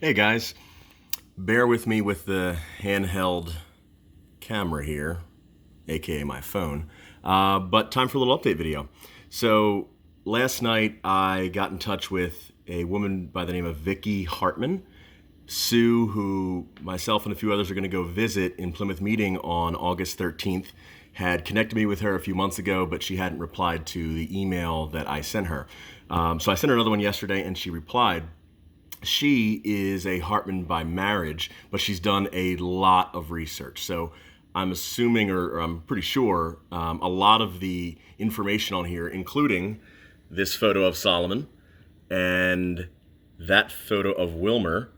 Hey guys, bear with me with the handheld camera here, aka my phone, but time for a little update video. So last night I got in touch with a woman by the name of Vicky Hartman. Sue, who myself and a few others are going to go visit in Plymouth Meeting on August 13th, had connected me with her a few months ago, but she hadn't replied to the email that I sent her. So I sent her another one yesterday and she replied. She is a Hartman by marriage, but she's done a lot of research. So I'm assuming, or I'm pretty sure, a lot of the information on here, including this photo of Solomon and that photo of Wilmer,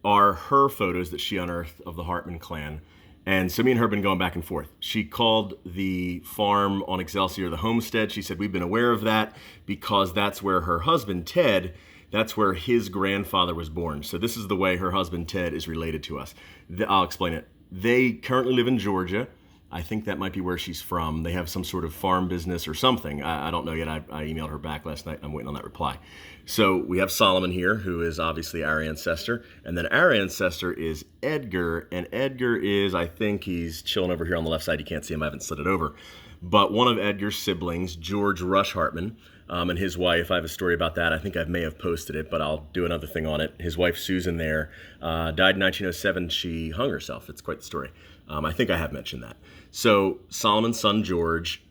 are her photos that she unearthed of the Hartman clan. And so me and her have been going back and forth. She called the farm on Excelsior the homestead. She said, we've been aware of that because that's where her husband, Ted, that's where his grandfather was born. So this is the way her husband, Ted, is related to us. I'll explain it. They currently live in Georgia. I think that might be where she's from. They have some sort of farm business or something. I don't know yet. I emailed her back last night. I'm waiting on that reply. So we have Solomon here, who is obviously our ancestor. And then our ancestor is Edgar. And Edgar is, I think he's chilling over here on the left side. You can't see him. I haven't slid it over. But one of Edgar's siblings, George Rush Hartman, and his wife, I have a story about that. I think I may have posted it, but I'll do another thing on it. His wife, Susan, there, died in 1907. She hung herself. It's quite the story. I think I have mentioned that. So Solomon's son, George,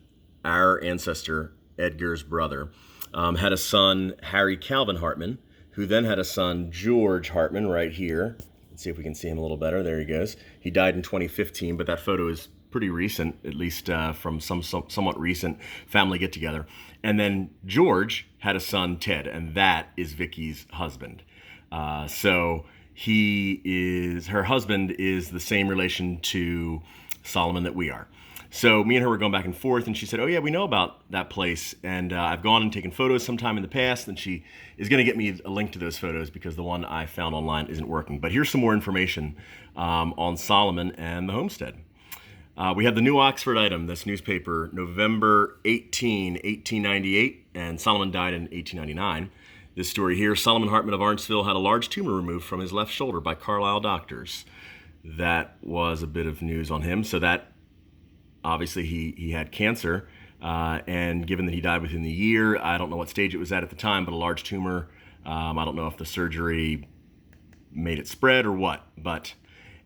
our ancestor, Edgar's brother, had a son, Harry Calvin Hartman, who then had a son, George Hartman, right here. Let's see if we can see him a little better. There he goes. He died in 2015, but that photo is pretty recent, at least from somewhat recent family get-together. And then George had a son, Ted, and that is Vicky's husband. So her husband is the same relation to Solomon that we are. So me and her were going back and forth, and she said, oh yeah, we know about that place, and I've gone and taken photos sometime in the past, and she is going to get me a link to those photos because the one I found online isn't working. But here's some more information on Solomon and the homestead. We have the New Oxford item, this newspaper, November 18, 1898, and Solomon died in 1899. This story here, Solomon Hartman of Arntsville had a large tumor removed from his left shoulder by Carlisle doctors. That was a bit of news on him. So that, obviously, he had cancer, and given that he died within the year, I don't know what stage it was at the time, but a large tumor. I don't know if the surgery made it spread or what, but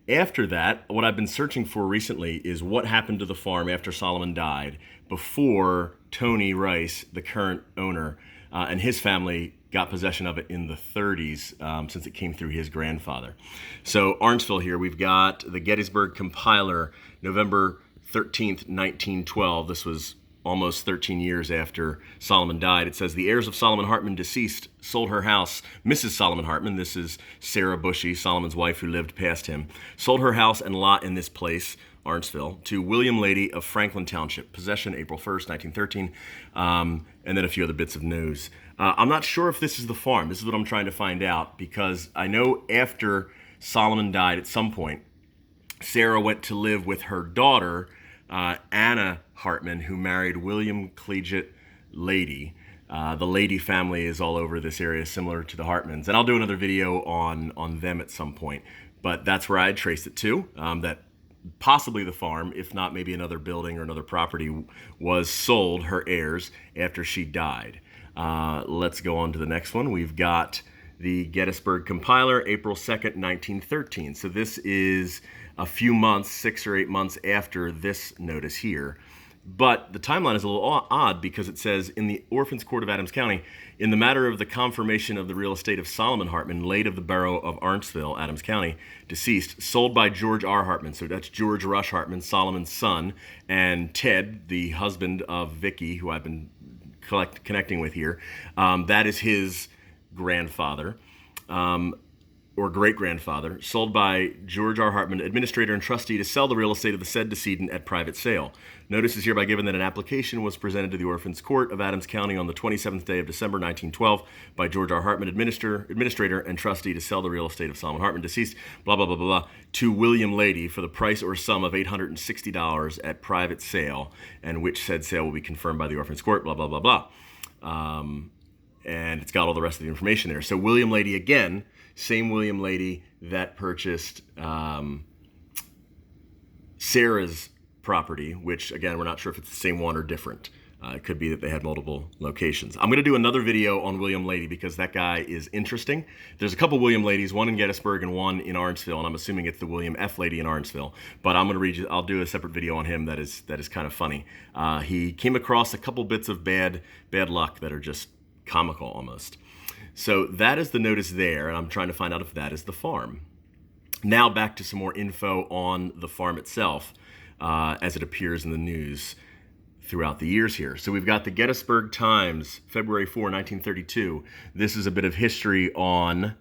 after that, what I've been searching for recently is what happened to the farm after Solomon died before Tony Rice, the current owner, and his family got possession of it in the 30s, since it came through his grandfather. So Arntsville here, we've got the Gettysburg Compiler, November 13th, 1912. This was almost 13 years after Solomon died. It says, the heirs of Solomon Hartman deceased sold her house. Mrs. Solomon Hartman, this is Sarah Bushy, Solomon's wife who lived past him, sold her house and lot in this place, Arntsville, to William Lady of Franklin Township. Possession April 1st, 1913, and then a few other bits of news. I'm not sure if this is the farm. This is what I'm trying to find out, because I know after Solomon died at some point, Sarah went to live with her daughter, Anna Hartman, who married William Collegiate Lady. The Lady family is all over this area, similar to the Hartmans. And I'll do another video on them at some point. But that's where I traced it to, that possibly the farm, if not maybe another building or another property, was sold her heirs after she died. Let's go on to the next one. We've got the Gettysburg Compiler, April 2nd, 1913. So this is a few months, 6 or 8 months after this notice here. But the timeline is a little odd because it says, in the Orphans Court of Adams County, in the matter of the confirmation of the real estate of Solomon Hartman, late of the borough of Arntsville, Adams County, deceased, sold by George R. Hartman. So that's George Rush Hartman, Solomon's son, and Ted, the husband of Vicky, who I've been connecting with here. That is his grandfather. Or great-grandfather, sold by George R. Hartman, administrator and trustee, to sell the real estate of the said decedent at private sale. Notice is hereby given that an application was presented to the Orphans Court of Adams County on the 27th day of December 1912 by George R. Hartman, administrator and trustee, to sell the real estate of Solomon Hartman, deceased, blah, blah, blah, blah, blah, to William Lady for the price or sum of $860 at private sale, and which said sale will be confirmed by the Orphans Court, blah, blah, blah, blah. And it's got all the rest of the information there. So William Lady, again, same William lady that purchased Sarah's property, which again, we're not sure if it's the same one or different. It could be that they had multiple locations. I'm going to do another video on William Lady because that guy is interesting. There's a couple William Ladies, one in Gettysburg and one in Orangeville, and I'm assuming it's the William F. Lady in Orangeville. But I'm going to I'll do a separate video on him that is kind of funny. He came across a couple bits of bad luck that are just comical almost. So that is the notice there, and I'm trying to find out if that is the farm. Now back to some more info on the farm itself, as it appears in the news throughout the years here. So we've got the Gettysburg Times, February 4, 1932. This is a bit of history on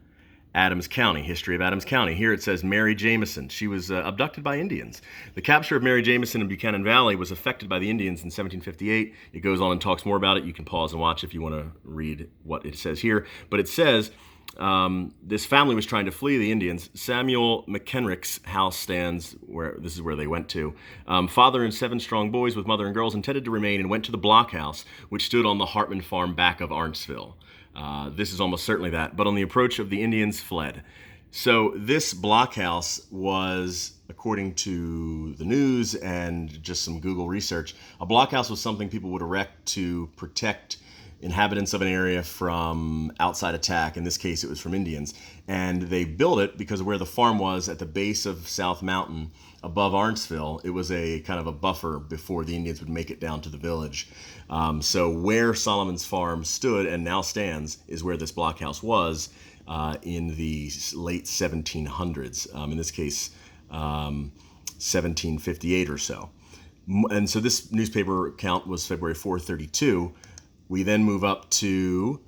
Adams County, history of Adams County. Here it says Mary Jamison. She was abducted by Indians. The capture of Mary Jamison in Buchanan Valley was effected by the Indians in 1758. It goes on and talks more about it. You can pause and watch if you want to read what it says here. But it says, this family was trying to flee the Indians. Samuel McKenrick's house stands where this is where they went to. Father and 7 strong boys with mother and girls intended to remain and went to the Blockhouse, which stood on the Hartman farm back of Arntsville. This is almost certainly that, but on the approach of the Indians fled. So this Blockhouse was, according to the news and just some Google research, a blockhouse was something people would erect to protect inhabitants of an area from outside attack. In this case, it was from Indians. And they built it because of where the farm was at the base of South Mountain above Arntsville. It was a kind of a buffer before the Indians would make it down to the village. So where Solomon's farm stood and now stands is where this blockhouse was in the late 1700s. In this case, 1758 or so. And so this newspaper account was February 432. We then move up to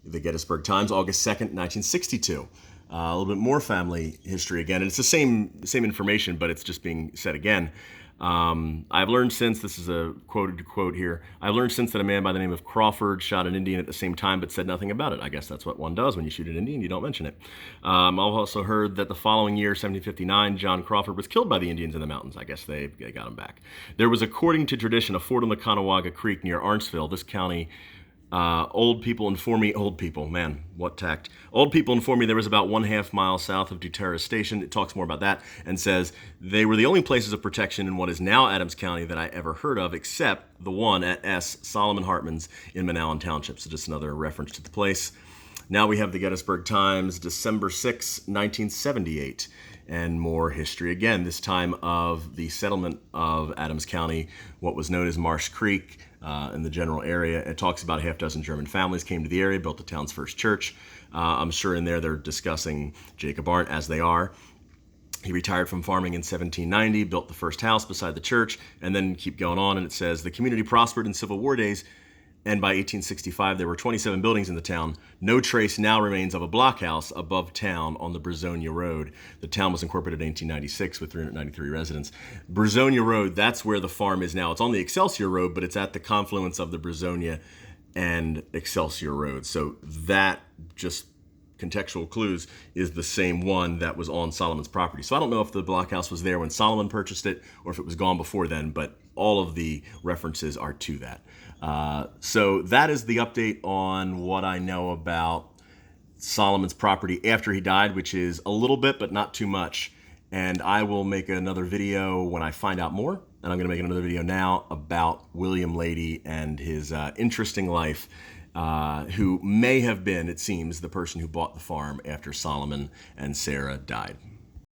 the Gettysburg Times, August 2nd, 1962. A little bit more family history again, and it's the same information, but it's just being said again. I've learned since, this is a quoted quote here, I've learned since that a man by the name of Crawford shot an Indian at the same time but said nothing about it. I guess that's what one does when you shoot an Indian, you don't mention it. I've also heard that the following year, 1759, John Crawford was killed by the Indians in the mountains. I guess they got him back. There was, according to tradition, a fort on the Conewaga Creek near Arntsville. This county, old people inform me, old people, man, what tact. Old people inform me there was about 1/2 mile south of Duterra Station. It talks more about that and says they were the only places of protection in what is now Adams County that I ever heard of, except the one at S. Solomon Hartman's in Manawan Township. So just another reference to the place. Now we have the Gettysburg Times, December 6, 1978. And more history again, this time of the settlement of Adams County, what was known as Marsh Creek in the general area. It talks about 6 German families came to the area, built the town's first church. I'm sure in there they're discussing Jacob Arndt, as they are. He retired from farming in 1790, built the first house beside the church, and then keep going on, and it says, the community prospered in Civil War days, and by 1865 there were 27 buildings in the town. No trace now remains of a blockhouse above town on the Brazonia Road. The town was incorporated in 1896 with 393 residents. Brazonia Road, that's where the farm is now. It's on the Excelsior Road, but it's at the confluence of the Brazonia and Excelsior Road. So that, just contextual clues, is the same one that was on Solomon's property. So I don't know if the blockhouse was there when Solomon purchased it or if it was gone before then, but all of the references are to that. So that is the update on what I know about Solomon's property after he died, which is a little bit, but not too much. And I will make another video when I find out more. And I'm going to make another video now about William Lady and his interesting life, who may have been, it seems, the person who bought the farm after Solomon and Sarah died.